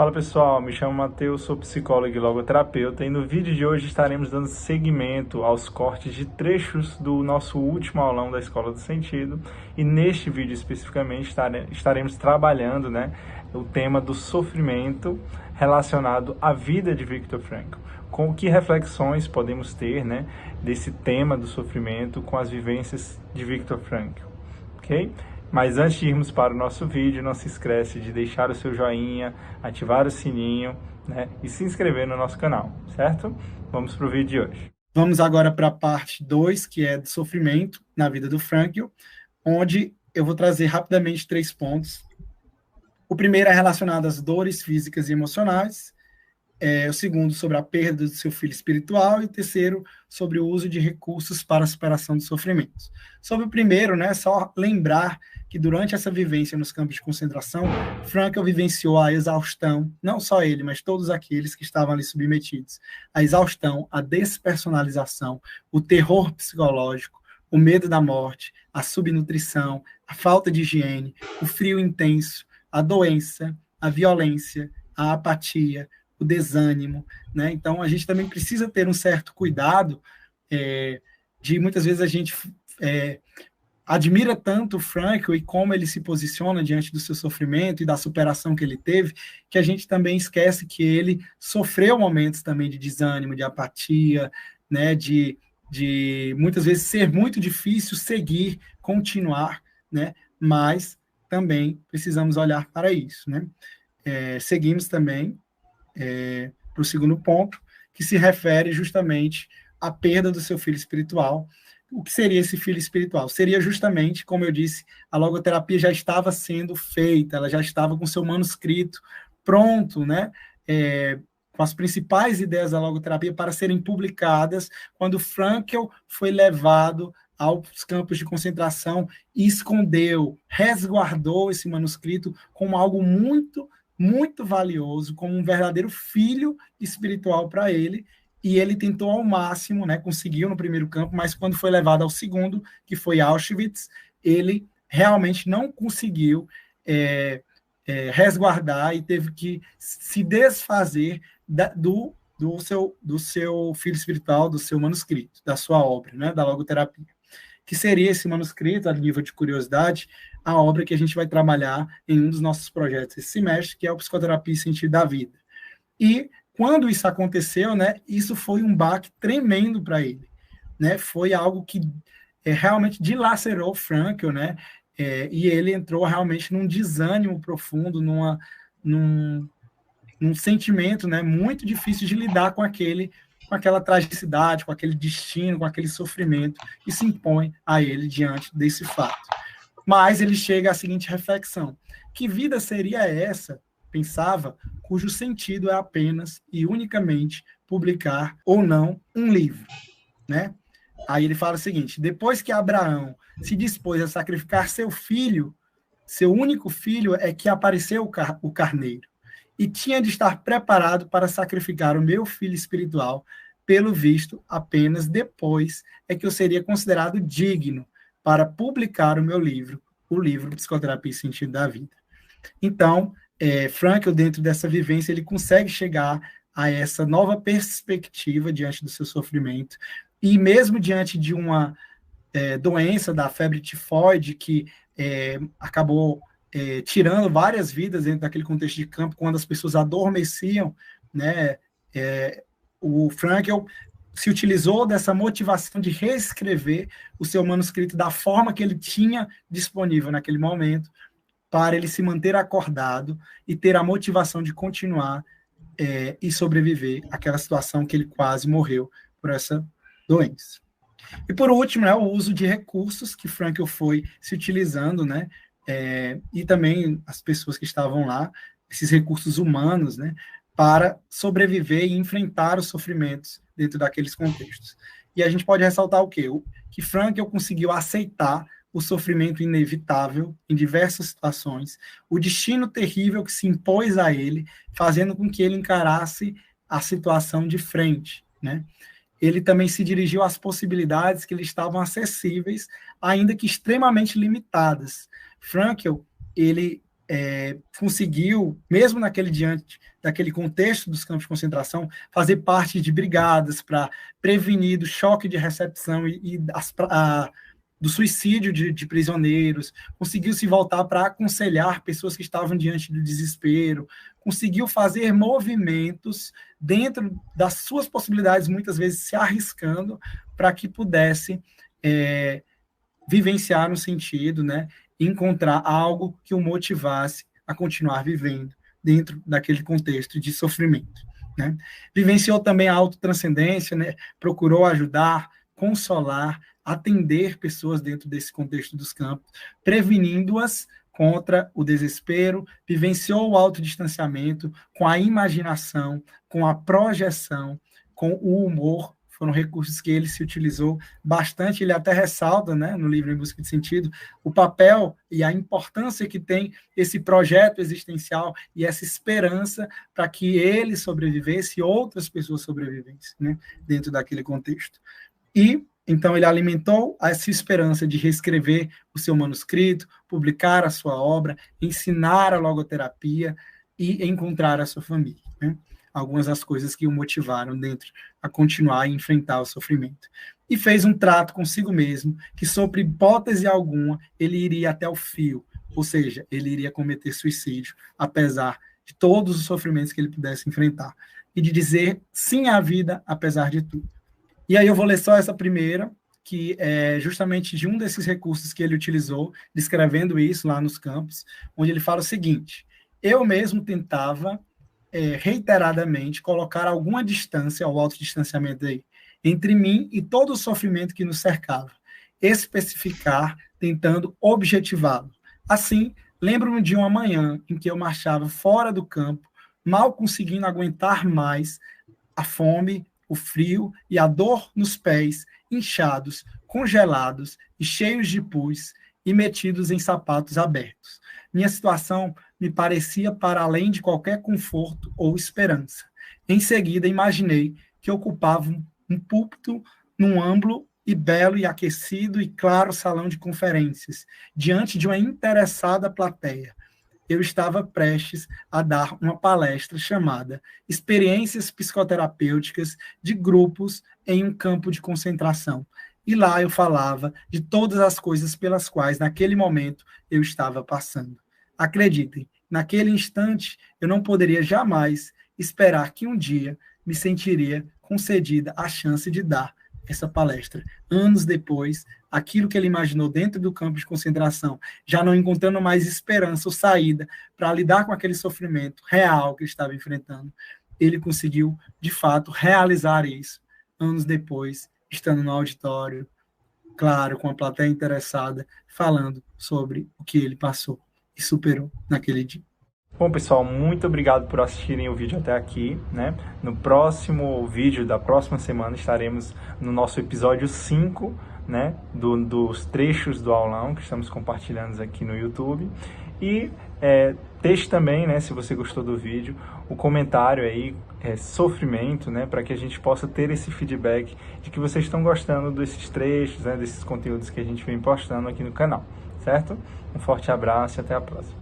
Fala pessoal, me chamo Matheus, sou psicólogo e logoterapeuta e no vídeo de hoje estaremos dando seguimento aos cortes de trechos do nosso último aulão da Escola do Sentido e neste vídeo especificamente estaremos trabalhando o tema do sofrimento relacionado à vida de Viktor Frankl. Com que reflexões podemos ter desse tema do sofrimento com as vivências de Viktor Frankl, ok? Mas antes de irmos para o nosso vídeo, não se esquece de deixar o seu joinha, ativar o sininho, e se inscrever no nosso canal, certo? Vamos para o vídeo de hoje. Vamos agora para a parte 2, que é do sofrimento na vida do Frankl, onde eu vou trazer rapidamente 3 pontos. O primeiro é relacionado às dores físicas e emocionais, o segundo sobre a perda do seu filho espiritual e o terceiro sobre o uso de recursos para a superação dos sofrimentos. Sobre o primeiro, só lembrar que durante essa vivência nos campos de concentração, Frankl vivenciou a exaustão, não só ele, mas todos aqueles que estavam ali submetidos, a exaustão, a despersonalização, o terror psicológico, o medo da morte, a subnutrição, a falta de higiene, o frio intenso, a doença, a violência, a apatia, o desânimo, Então, a gente também precisa ter um certo cuidado de, muitas vezes, a gente admira tanto o Frankl e como ele se posiciona diante do seu sofrimento e da superação que ele teve, que a gente também esquece que ele sofreu momentos também de desânimo, de apatia, de muitas vezes ser muito difícil seguir, continuar, Mas também precisamos olhar para isso, Seguimos também para o segundo ponto, que se refere justamente à perda do seu filho espiritual. O que seria esse filho espiritual? Seria justamente, como eu disse, a logoterapia já estava sendo feita, ela já estava com seu manuscrito pronto, com as principais ideias da logoterapia para serem publicadas, quando Frankl foi levado aos campos de concentração e escondeu, resguardou esse manuscrito como algo muito valioso, como um verdadeiro filho espiritual para ele, e ele tentou ao máximo, conseguiu no primeiro campo, mas quando foi levado ao segundo, que foi Auschwitz, ele realmente não conseguiu resguardar e teve que se desfazer do seu filho espiritual, do seu manuscrito, da sua obra, da logoterapia. Que seria esse manuscrito, a nível de curiosidade, a obra que a gente vai trabalhar em um dos nossos projetos esse semestre, que é o Psicoterapia e Sentido da Vida. E quando isso aconteceu, isso foi um baque tremendo para ele, Foi algo que realmente dilacerou Frankl, E ele entrou realmente num desânimo profundo, num sentimento, muito difícil de lidar com aquela tragicidade, com aquele destino, com aquele sofrimento que se impõe a ele diante desse fato. Mas ele chega à seguinte reflexão: que vida seria essa, pensava, cujo sentido é apenas e unicamente publicar ou não um livro, Aí ele fala o seguinte: depois que Abraão se dispôs a sacrificar seu filho, seu único filho, é que apareceu o carneiro, e tinha de estar preparado para sacrificar o meu filho espiritual. Pelo visto, apenas depois é que eu seria considerado digno para publicar o meu livro, o livro Psicoterapia e Sentido da Vida. Então, Frankl, dentro dessa vivência, ele consegue chegar a essa nova perspectiva diante do seu sofrimento, e mesmo diante de uma doença da febre tifoide, que acabou tirando várias vidas dentro daquele contexto de campo, quando as pessoas adormeciam, o Frankl se utilizou dessa motivação de reescrever o seu manuscrito da forma que ele tinha disponível naquele momento, para ele se manter acordado e ter a motivação de continuar e sobreviver àquela situação que ele quase morreu por essa doença. E por último, o uso de recursos que Frankl foi se utilizando, e também as pessoas que estavam lá, esses recursos humanos, para sobreviver e enfrentar os sofrimentos dentro daqueles contextos. E a gente pode ressaltar o quê? Que Frankl conseguiu aceitar o sofrimento inevitável em diversas situações, o destino terrível que se impôs a ele, fazendo com que ele encarasse a situação de frente, Ele também se dirigiu às possibilidades que lhe estavam acessíveis, ainda que extremamente limitadas. Frankl, ele conseguiu, mesmo diante daquele contexto dos campos de concentração, fazer parte de brigadas para prevenir do choque de recepção do suicídio de prisioneiros, conseguiu se voltar para aconselhar pessoas que estavam diante do desespero, conseguiu fazer movimentos dentro das suas possibilidades, muitas vezes se arriscando, para que pudesse vivenciar um sentido, né? Encontrar algo que o motivasse a continuar vivendo dentro daquele contexto de sofrimento, né? Vivenciou também a autotranscendência, né? Procurou ajudar, consolar, atender pessoas dentro desse contexto dos campos, prevenindo-as contra o desespero, vivenciou o autodistanciamento com a imaginação, com a projeção, com o humor. Foram recursos que ele se utilizou bastante. Ele até ressalta, né, no livro Em Busca de Sentido, o papel e a importância que tem esse projeto existencial e essa esperança para que ele sobrevivesse e outras pessoas sobrevivessem, né, dentro daquele contexto. E então ele alimentou essa esperança de reescrever o seu manuscrito, publicar a sua obra, ensinar a logoterapia e encontrar a sua família, né? Algumas das coisas que o motivaram dentro a continuar e enfrentar o sofrimento. E fez um trato consigo mesmo, que sobre hipótese alguma, ele iria até o fio, ou seja, ele iria cometer suicídio, apesar de todos os sofrimentos que ele pudesse enfrentar, e de dizer sim à vida, apesar de tudo. E aí eu vou ler só essa primeira, que é justamente de um desses recursos que ele utilizou, descrevendo isso lá nos campos, onde ele fala o seguinte: eu mesmo tentava reiteradamente colocar alguma distância, ao autodistanciamento aí, entre mim e todo o sofrimento que nos cercava, especificar, tentando objetivá-lo. Assim, lembro-me de uma manhã em que eu marchava fora do campo, mal conseguindo aguentar mais a fome, o frio e a dor nos pés, inchados, congelados e cheios de pus e metidos em sapatos abertos. Minha situação me parecia para além de qualquer conforto ou esperança. Em seguida, imaginei que ocupava um púlpito num amplo e belo e aquecido e claro salão de conferências, diante de uma interessada plateia. Eu estava prestes a dar uma palestra chamada Experiências Psicoterapêuticas de Grupos em um Campo de Concentração. E lá eu falava de todas as coisas pelas quais, naquele momento, eu estava passando. Acreditem, naquele instante, eu não poderia jamais esperar que um dia me sentiria concedida a chance de dar essa palestra. Anos depois, aquilo que ele imaginou dentro do campo de concentração, já não encontrando mais esperança ou saída para lidar com aquele sofrimento real que ele estava enfrentando, ele conseguiu, de fato, realizar isso. Anos depois, estando no auditório, claro, com a plateia interessada, falando sobre o que ele passou e superou naquele dia. Bom, pessoal, muito obrigado por assistirem o vídeo até aqui, né? No próximo vídeo da próxima semana estaremos no nosso episódio 5, né? Dos trechos do aulão que estamos compartilhando aqui no YouTube. E deixe também, né, se você gostou do vídeo, o comentário aí, sofrimento, né? Para que a gente possa ter esse feedback de que vocês estão gostando desses trechos, né? Desses conteúdos que a gente vem postando aqui no canal, certo? Um forte abraço e até a próxima.